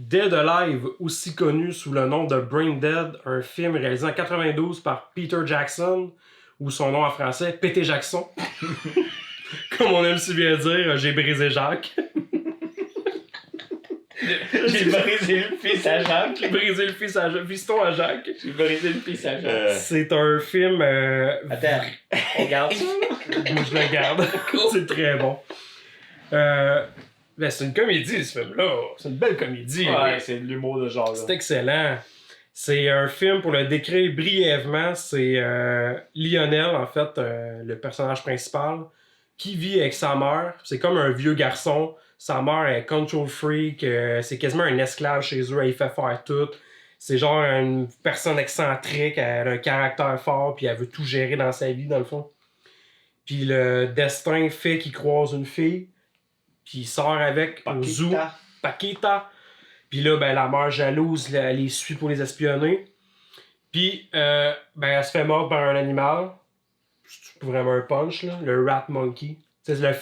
Dead Alive, aussi connu sous le nom de Brain Dead, un film réalisé en 92 par Peter Jackson, ou son nom en français, Pété Jackson. Comme on aime si bien dire, j'ai brisé Jacques. J'ai brisé le fils à Jacques. J'ai brisé le fiston à Jacques. J'ai brisé le fils à Jacques. C'est un film... Attends, on garde ça. Moi, je le garde. C'est très bon. Ben, c'est une comédie, ce film-là. C'est une belle comédie. Ouais, c'est de l'humour de genre. C'est excellent. C'est un film, pour le décrire brièvement, c'est Lionel, en fait, le personnage principal, qui vit avec sa mère. C'est comme un vieux garçon. Sa mère est control freak. C'est quasiment un esclave chez eux. Elle fait faire tout. C'est genre une personne excentrique. Elle a un caractère fort. Puis elle veut tout gérer dans sa vie, dans le fond. Puis le destin fait qu'il croise une fille. Puis il sort avec au zoo. Paquita. Puis là, ben, la mère jalouse, elle les suit pour les espionner. Puis, ben, elle se fait mordre par un animal. C'est vraiment un punch, là. Le Rat Monkey. T'sais, le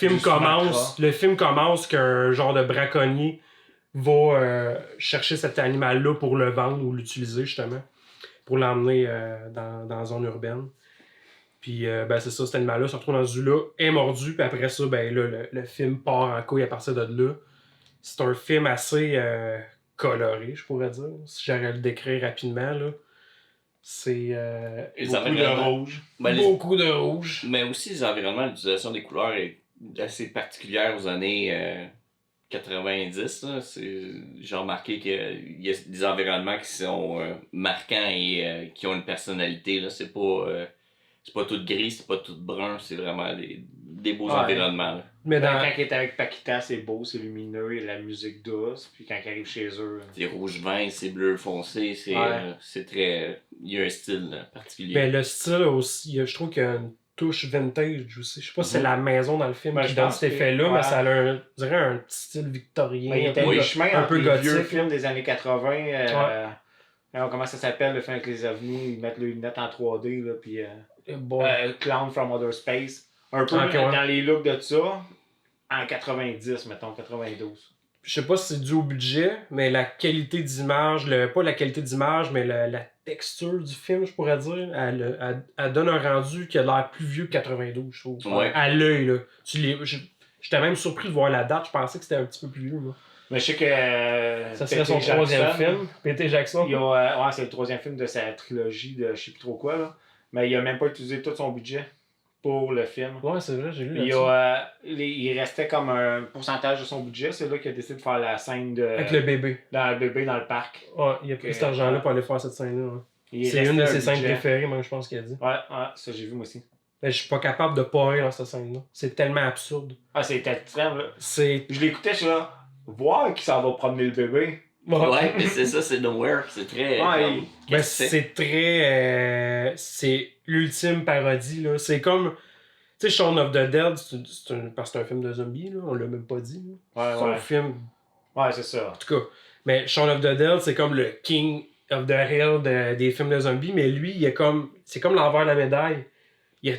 film commence qu'un genre de braconnier va chercher cet animal-là pour le vendre ou l'utiliser, justement. Pour l'emmener dans la zone urbaine. Puis, ben, c'est ça, cet animal-là se retrouve dans ce zoo-là, est mordu. Puis après ça, ben, là, le film part en couille à partir de là. C'est un film assez coloré, je pourrais dire. Si j'aurais à le décrire rapidement, là. C'est beaucoup de rouge. Beaucoup de rouge. Mais aussi, les environnements, l'utilisation des couleurs est assez particulière aux années 90. Là. J'ai remarqué qu'il y a des environnements qui sont marquants et qui ont une personnalité. Là. C'est pas tout gris, c'est pas tout brun, c'est vraiment des beaux environnements. Là. Mais quand il est avec Paquita, c'est beau, c'est lumineux, il y a de la musique douce. Puis quand il arrive chez eux... C'est rouge vin, c'est bleu foncé, c'est très... Il y a un style particulier. Ben, le style aussi, je trouve qu'il y a une touche vintage aussi. Je sais pas si c'est la maison dans le film qui donne cet effet-là, mais ça a on dirait un petit style victorien. Il était un peu gothique. Vieux film des années 80. Comment ça s'appelle, le film avec les ovnis, ils mettent les lunettes en 3D, là, puis... Clown from Outer Space. Un peu dans les looks de ça, en 90, mettons, 92. Je sais pas si c'est dû au budget, mais la qualité d'image, pas la qualité d'image, mais la texture du film, je pourrais dire, elle donne un rendu qui a l'air plus vieux que 92, je trouve. Ouais. À l'œil, là. J'étais même surpris de voir la date, je pensais que c'était un petit peu plus vieux, moi. Mais je sais que... Ça serait son troisième film, Pété Jackson. C'est le troisième film de sa trilogie de je sais plus trop quoi, là. Mais il a même pas utilisé tout son budget pour le film. Ouais, c'est vrai, j'ai lu il restait comme un pourcentage de son budget. C'est là qu'il a décidé de faire la scène de... Avec le bébé. Dans le bébé dans le parc. Ouais, il a pris cet argent-là pour aller faire cette scène-là. Hein. C'est une de ses scènes préférées, même, je pense qu'il a dit. Ouais, ça j'ai vu moi aussi. Mais je suis pas capable de pas rire dans cette scène-là. C'est tellement absurde. Ah, c'est extrême, là. Je l'écoutais, je suis là, voir qui s'en va promener le bébé. Ouais, mais c'est ça, c'est nowhere. C'est très... c'est très... c'est l'ultime parodie, là. C'est comme... Tu sais, Shaun of the Dead, parce que c'est un film de zombies, là. On l'a même pas dit. Là. C'est un film... Ouais, c'est ça. En tout cas. Mais Shaun of the Dead, c'est comme le King of the Hill des films de zombies. Mais lui, il est comme... C'est comme l'envers de la médaille. Il a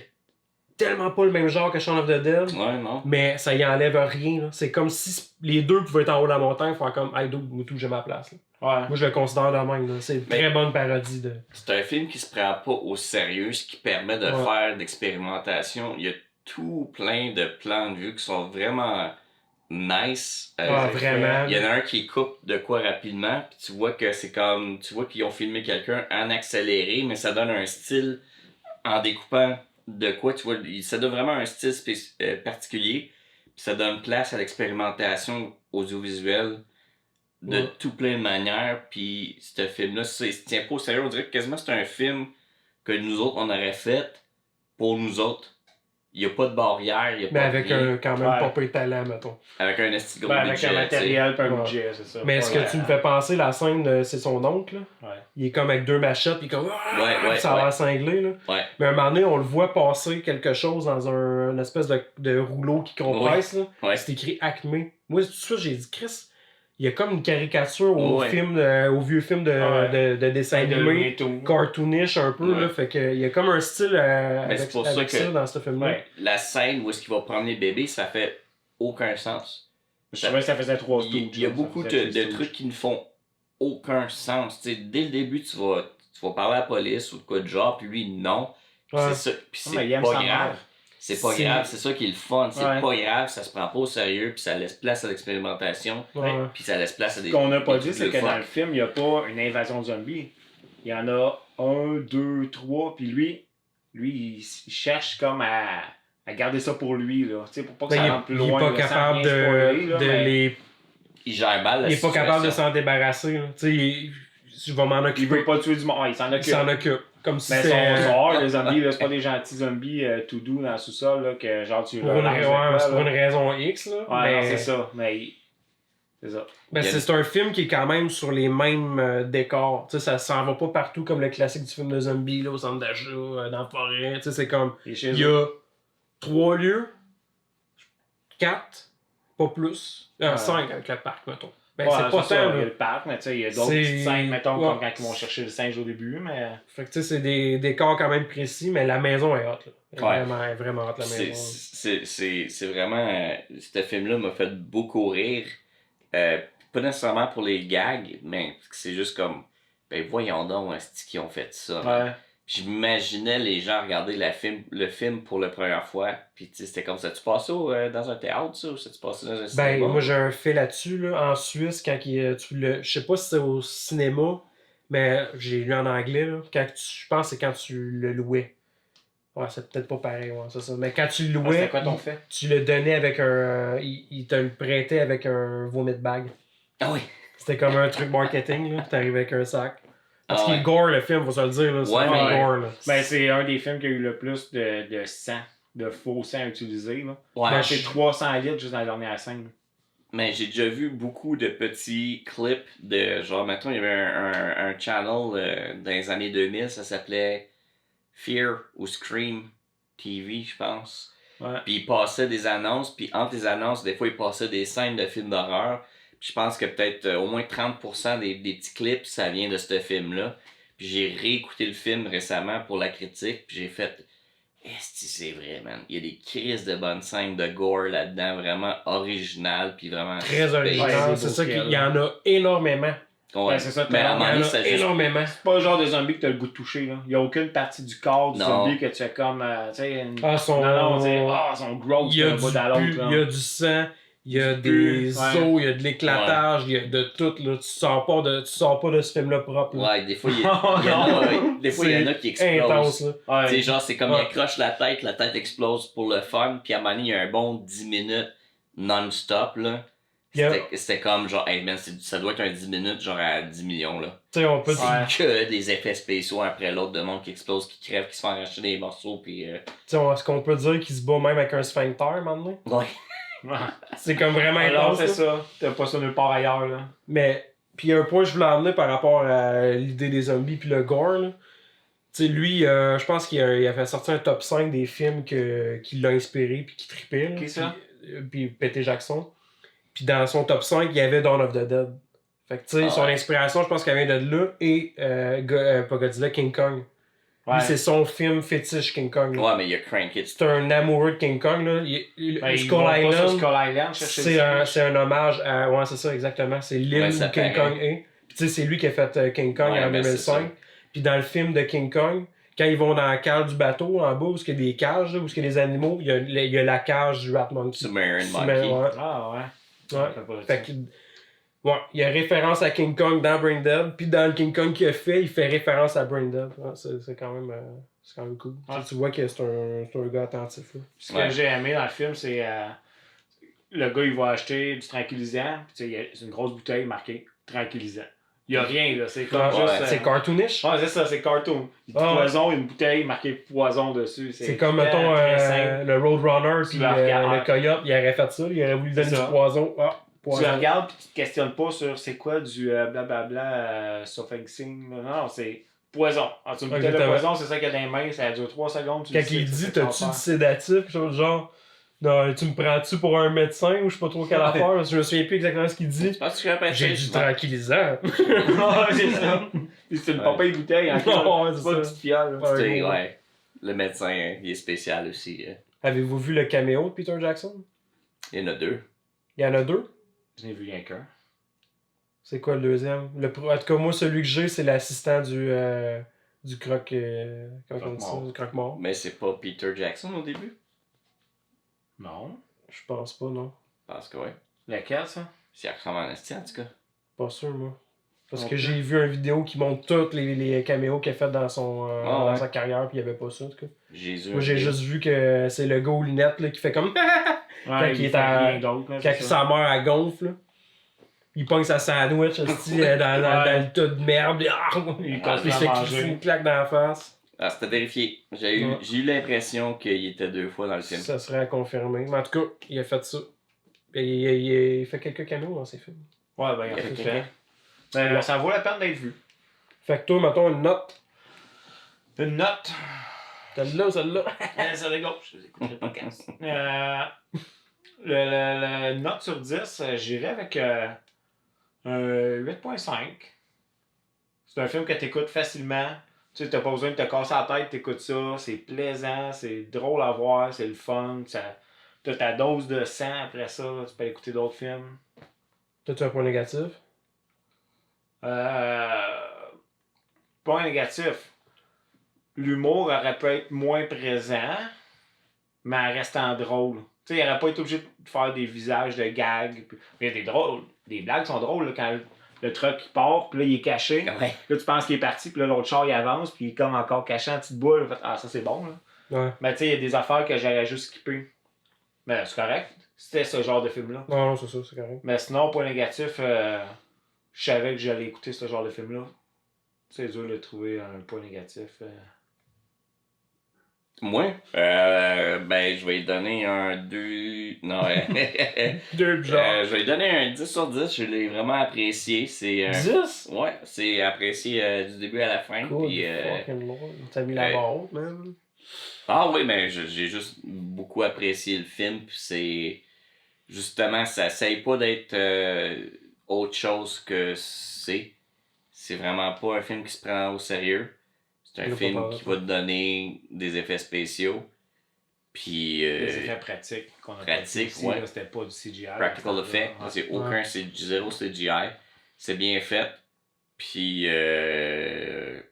tellement pas le même genre que Shaun of the Dead. Ouais, non. Mais ça y enlève rien, là. C'est comme si les deux pouvaient être en haut de la montagne, faire comme « Hey, dude, moi tout, j'ai ma place. » Ouais. Moi, je le considère de même. Là. C'est une très bonne parodie de... C'est un film qui se prend pas au sérieux, ce qui permet de faire d'expérimentation. Il y a tout plein de plans de vue qui sont vraiment nice. Vraiment. Il y en a un qui coupe de quoi rapidement, puis tu vois que c'est comme... Tu vois qu'ils ont filmé quelqu'un en accéléré, mais ça donne un style en découpant de quoi, tu vois. Ça donne vraiment un style particulier, puis ça donne place à l'expérimentation audiovisuelle de tout plein de manières, puis ce film-là, il se tient pas au sérieux. On dirait que quasiment c'est un film que nous autres, on aurait fait pour nous autres. Il n'y a pas de barrière, il y a mais pas avec quand même pas peu de talent, mettons. Avec un esti gros avec budget, un matériel pas un budget, c'est ça. Mais est-ce que tu me fais penser, la scène, c'est son oncle, là? Ouais. Il est comme avec deux machettes, puis comme... ça a l'air cinglé, là. Ouais. Mais à un moment donné, on le voit passer quelque chose dans une espèce de rouleau qui compresse, là. Ouais. C'est écrit Acme. Moi, tout ça, j'ai dit, Chris... Il y a comme une caricature au vieux film de dessin animé, cartoonish un peu, là, fait que il y a comme un style avec ça dans ce film-là. Ouais. La scène où est-ce qu'il va prendre les bébés, ça fait aucun sens. Je trouvais que ça faisait 3 Il y a beaucoup de trucs qui ne font aucun sens. T'sais, dès le début, tu vas parler à la police ou de quoi de genre, puis lui, non. Puis Ouais. c'est ça. Puis c'est il aime pas sa grave. mère. C'est pas grave, c'est ça qui est le fun. C'est Ouais. pas grave, ça se prend pas au sérieux, puis ça laisse place à l'expérimentation, Ouais. puis ça laisse place à des. Ce qu'on n'a pas des dit, trucs c'est de que fuck. dans le film, il n'y a pas une invasion de zombies. Il y en a 1, 2, 3, puis lui, il cherche comme à garder ça pour lui, là. Tu sais, pour pas que ça rentre plus loin. Il est pas là, sans capable rien spoiler, là, de mais les. Il gère mal la Il est pas situation. capable de s'en débarrasser. là. Tu sais, je vais m'en il occuper. veut pas tuer du monde. Ouais, il s'en Il occupe. s'en occupe. Comme si Mais c'était. son hard, les zombies, là, c'est pas des gentils zombies tout doux dans le sous-sol, là, que genre tu Pour une, relances avec ouais, quoi, c'est pour là. une raison X. Là, Ouais, non, mais c'est ça. Mais c'est ça. ben, c'est un film qui est quand même sur les mêmes décors. Tu sais, ça s'en va pas partout comme le classique du film de zombies, là, au centre d'achat, dans la forêt. Tu sais, c'est comme. Et chez Il y eux. a 3 lieux, 4, pas plus. Ouais. 5 avec le parc, mettons. Ben, Ouais, c'est pas ça, tant, il y a là. le parc, mais tu sais, il y a d'autres C'est- petites scènes, mettons, ouais. comme quand ils vont chercher le singe au début, mais... Fait que tu sais, c'est des décors quand même précis, mais la maison est hot, là. Elle est Ouais. vraiment hot, la maison. C'est vraiment. Ce film-là m'a fait beaucoup rire. Pas nécessairement pour les gags, mais c'est juste comme. Ben voyons donc, est-ce qu'ils ont fait ça? man. Ouais. J'imaginais les gens regarder le film pour la première fois, puis tu sais, c'était comme ça. Tu passes dans un théâtre, ça, ou ça tu passais dans un Ben, cinéma? moi j'ai un fait là-dessus, là, en Suisse, quand je sais pas si c'est au cinéma, mais j'ai lu en anglais, là, je pense que c'est quand tu le louais. Ouais, c'est peut-être pas pareil, ouais, c'est ça. Mais quand tu le Ah, louais, c'était quoi ton fait? tu le donnais avec il te le prêtait avec un vomit bag. Ah oui! C'était comme un truc marketing, là, t'arrives avec un sac. Parce Ah qu'il ouais. est gore, le film, faut se le dire, là, c'est Ouais, vraiment mais- gore, là. Ben, c'est un des films qui a eu le plus de sang, de faux sang utilisé, là. Ouais, Ben, C'est 300 litres juste dans la dernière scène. mais j'ai déjà vu beaucoup de petits clips de genre, mettons, il y avait un channel dans les années 2000, ça s'appelait Fear ou Scream TV, je pense. Ouais. Puis il passait des annonces, puis entre les annonces, des fois, il passait des scènes de films d'horreur. Puis je pense que peut-être au moins 30% des petits clips, ça vient de ce film-là. Puis j'ai réécouté le film récemment pour la critique, puis j'ai fait... Est-ce que c'est vrai, man? Il y a des crises de bonnes scènes de gore là-dedans, vraiment originales, puis vraiment... Très Ouais, original, c'est c'est ça beau qu'il qu'il y en a énormément. Ouais, Ouais, c'est ça, mais à un Il y moment en donné, a ça juste... énormément. C'est pas le genre de zombie que t'as le goût de toucher, là. Il y a aucune partie du corps du Non. zombie que tu fais comme, tu sais, Ah, son... Non, on dit, son gross il y a d'un du bout à l'autre, pu, là. il y a du sang, il y a Du des pu, os, ouais. il y a de l'éclatage, il y a de tout, là. Tu sors pas de ce film-là propre, là. Ouais, des fois, il y en a, des fois, il y en a qui Intense, explosent. là. Tu sais, Ouais. genre, c'est comme Ouais. il accroche la tête explose pour le fun, puis à un moment donné, il y a un bon 10 minutes non-stop, là. Yeah. C'était comme, genre, hey man, ça doit être un 10 minutes, genre à 10 millions, là. Tu sais, on peut Ouais. C'est que des effets spéciaux un après l'autre de monde qui explose, qui crève, qui se font arracher des morceaux, puis... est-ce qu'on peut dire qu'il se bat même avec un sphincter, maintenant? Ouais. C'est comme vraiment Alors, intense, c'est là. ça. T'as pas ça nulle part ailleurs, là. Mais, puis un point que je voulais emmener par rapport à l'idée des zombies puis le gore, là. Tu sais, lui, je pense qu'il a fait sortir un top 5 des films qui l'ont inspiré puis qui trippait. là. Qui ça? Puis P.T. Jackson. Puis dans son top 5, il y avait Dawn of the Dead. Fait que tu sais, Ah son ouais. inspiration, je pense qu'elle vient de là. Et, pas Godzilla, King Kong. Ouais. Lui, c'est son film fétiche, King Kong. là. Ouais, mais il y a Crank It. C'est un amoureux de King Kong. Là. Ben, ils Skull vont pas sur Island, Skull Island chercher c'est le un, singe. c'est un hommage à... Ouais, c'est ça, exactement. C'est l'île Ouais, où ça King paraît. Kong est. Puis tu sais, c'est lui qui a fait King Kong Ouais, en ben, c'est 2005. Puis dans le film de King Kong, quand ils vont dans la cale du bateau, en bas, où il y a des cages, là, où il y a des animaux, il y a la cage du Rat Monkey. Submarine Submarine, Monkey. ouais. Ah, ouais. Ouais. Fait pas de Fait ça. que, ouais, il y a référence à King Kong dans Brain Dead, puis dans le King Kong qu'il a fait, il fait référence à Brain Dead. Ouais, c'est quand même cool. Ouais. Tu vois que c'est un gars attentif. Là. Ce que Ouais. j'ai aimé dans le film, c'est le gars, il va acheter du tranquillisant, puis tu sais, c'est une grosse bouteille marquée tranquillisant. Il y a rien, là. C'est comme Ouais, juste. c'est cartoonish. Ouais, c'est ça, c'est cartoon. Il dit Ah, ouais. poison, une bouteille marquée poison dessus. C'est comme, très, mettons, très simple. le Roadrunner Tu puis le regardes. le Coyote, il aurait fait ça, il aurait voulu donner C'est du ça. poison. Ah, Tu poison. le regardes, puis tu te questionnes pas sur c'est quoi du blablabla sulfexing. Non, c'est poison. Ah, tu me bouteille de Exactement. poison, c'est ça qu'il y a dans les mains, ça dure 3 secondes. Tu Quand le sais, il c'est dit, ça que t'as-tu tu vas du sédatif, quelque chose du genre, non, tu me prends-tu pour un médecin ou je sais pas trop quelle affaire, parce que je me souviens plus exactement ce qu'il dit. Tu penses que je vais J'ai du tranquillisant. faire. Ouais, c'est ça. Puis c'est une Ouais. papaye bouteille, en Non, ouais, c'est c'est pas une ça. petite fiole. là. Ouais. Tu sais, gros. ouais. Le médecin, il est spécial aussi. Avez-vous vu le caméo de Peter Jackson? Il y en a deux. Il y en a 2. Je n'ai vu rien qu'un. C'est quoi le deuxième? En tout cas, moi, celui que j'ai, c'est l'assistant du croque... comment on dit ça? Du croque-mort. Mais c'est pas Peter Jackson au début? Non. Je pense pas, non. Je pense que ouais. Lequel, ça? C'est ressemble en esti, en tout cas. Pas sûr, moi. Parce que j'ai vu une vidéo qui montre toutes les caméos qu'il a fait dans dans sa carrière, puis il n'y avait pas ça, en tout cas. Jésus. Moi, j'ai juste vu que c'est le gars aux lunettes là, qui fait comme... quand il est quand sa mère elle gonfle, là. Il pogne sa sandwich dans le tas de merde. Il se fait une claque dans la face. Ah, c'était vérifié. J'ai eu l'impression qu'il était 2 fois dans le film. Ça serait à confirmer. Mais en tout cas, il a fait ça. Il fait quelques caméos dans ses films. Ouais, ben, il a fait. Ben, ça vaut la peine d'être vu. Fait que toi, mettons une note. Une note. Celle-là ou celle-là? Celle-là gauche. Je vous écoute le podcast. Le note sur 10, j'irais avec un 8.5. C'est un film que tu écoutes facilement. Tu sais, t'as pas besoin de te casser la tête, t'écoutes ça. C'est plaisant, c'est drôle à voir, c'est le fun. T'as ta dose de sang après ça. Tu peux écouter d'autres films. T'as-tu un point négatif? Point négatif. L'humour aurait pu être moins présent, mais en restant drôle. Tu sais, il n'aurait pas été obligé de faire des visages de gags. Il y a des drôles. Des blagues sont drôles là, quand le truck il part, puis là il est caché. Ouais. Là tu penses qu'il est parti, puis là l'autre char il avance, puis il est comme encore caché en petite boule. Ah, ça c'est bon. Là. Ouais. Mais tu sais, il y a des affaires que j'aurais juste skippé. Mais c'est correct. C'était ce genre de film-là. Non, c'est ça, c'est correct. Mais sinon, point négatif, je savais que j'allais écouter ce genre de film-là. C'est dur de trouver un point négatif. Moi? Ben, je vais lui donner un 2... Non, 2 genre. je vais lui donner un 10 sur 10. Je l'ai vraiment apprécié. C'est 10? Ouais, c'est apprécié du début à la fin. Cool, Puis, fucking Lord. T'as mis la barre haute, man. Ah oui, mais j'ai juste beaucoup apprécié le film. Puis c'est... Justement, ça essaye pas d'être autre chose que c'est. C'est vraiment pas un film qui se prend au sérieux. C'est un film qui va te donner des effets spéciaux. Puis. Des effets pratiques qu'on a pratiques, ici, ouais. Là, c'était pas du CGI. Practical effect. Ouais. C'est aucun, c'est du zéro CGI. C'est bien fait. Puis. Il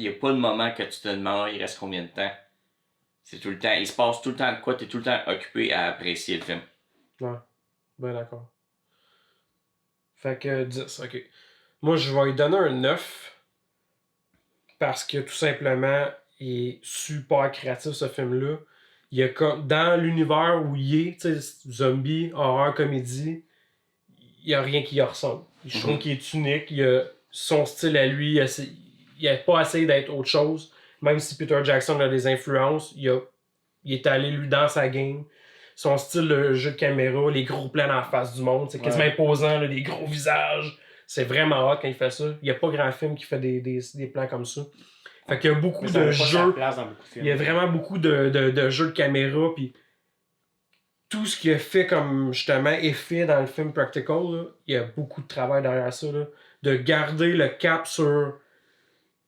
n'y a pas de moment que tu te demandes il reste combien de temps. C'est tout le temps. Il se passe tout le temps de quoi, tu es tout le temps occupé à apprécier le film. Ouais. Ben d'accord. Fait que 10, ok. Moi, je vais lui donner un 9. Parce que tout simplement, il est super créatif ce film-là. Il y a comme dans l'univers où il est, tu sais, zombie, horreur, comédie, il n'y a rien qui y ressemble. Je trouve qu'il est unique. Il a son style à lui. Il n'a pas essayé d'être autre chose. Même si Peter Jackson a des influences, il est allé lui dans sa game. Son style de jeu de caméra, les gros plans en face du monde, c'est quasiment imposant, là, des gros visages. C'est vraiment hot quand il fait ça. Il n'y a pas grand film qui fait des plans comme ça. Fait qu'il y a beaucoup de jeux. Il y a vraiment beaucoup de jeux de caméra. Puis tout ce qu'il a fait comme justement effet dans le film Practical, là, il y a beaucoup de travail derrière ça. Là, de garder le cap sur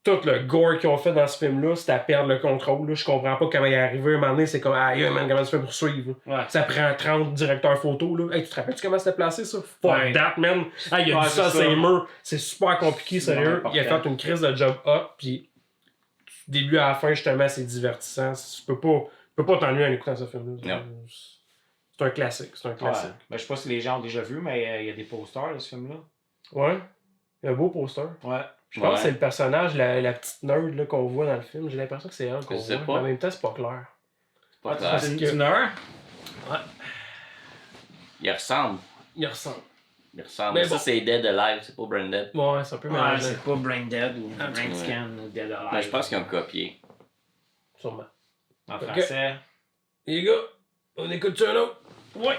tout le gore qu'ils ont fait dans ce film-là, c'est à perdre le contrôle. Là. Je comprends pas comment il est arrivé. À un moment donné, c'est comme, ah, man, comment tu fais pour suivre? Ouais. Ça prend 30 directeurs photos. Là. Hey, tu te rappelles-tu comment c'était placé, ça? Fuck that, man. Hey, il a dit ça à ses murs. C'est super compliqué, sérieux. Il a fait une crise de job hot, puis du début à la fin, justement, c'est divertissant. Tu peux pas t'ennuyer en écoutant ce film-là. C'est un classique. C'est un classique. Ouais. Ben, je sais pas si les gens ont déjà vu, mais il y a des posters de ce film-là. Ouais. Il y a un beau poster. Ouais. Je pense que c'est le personnage, la petite nerd là, qu'on voit dans le film. J'ai l'impression que c'est elle qu'on voit. Mais en même temps, c'est pas clair. C'est pas clair. C'est une nerd? Ouais. Il ressemble. Il ressemble. Mais ça, c'est Dead Alive, c'est pas Brain Dead. Ouais, c'est un peu mal. C'est pas Brain Dead ou Brain Scan, Dead Alive. Mais je pense qu'ils ont copié. Sûrement. En français. Les gars, on écoute-tu un autre? Ouais.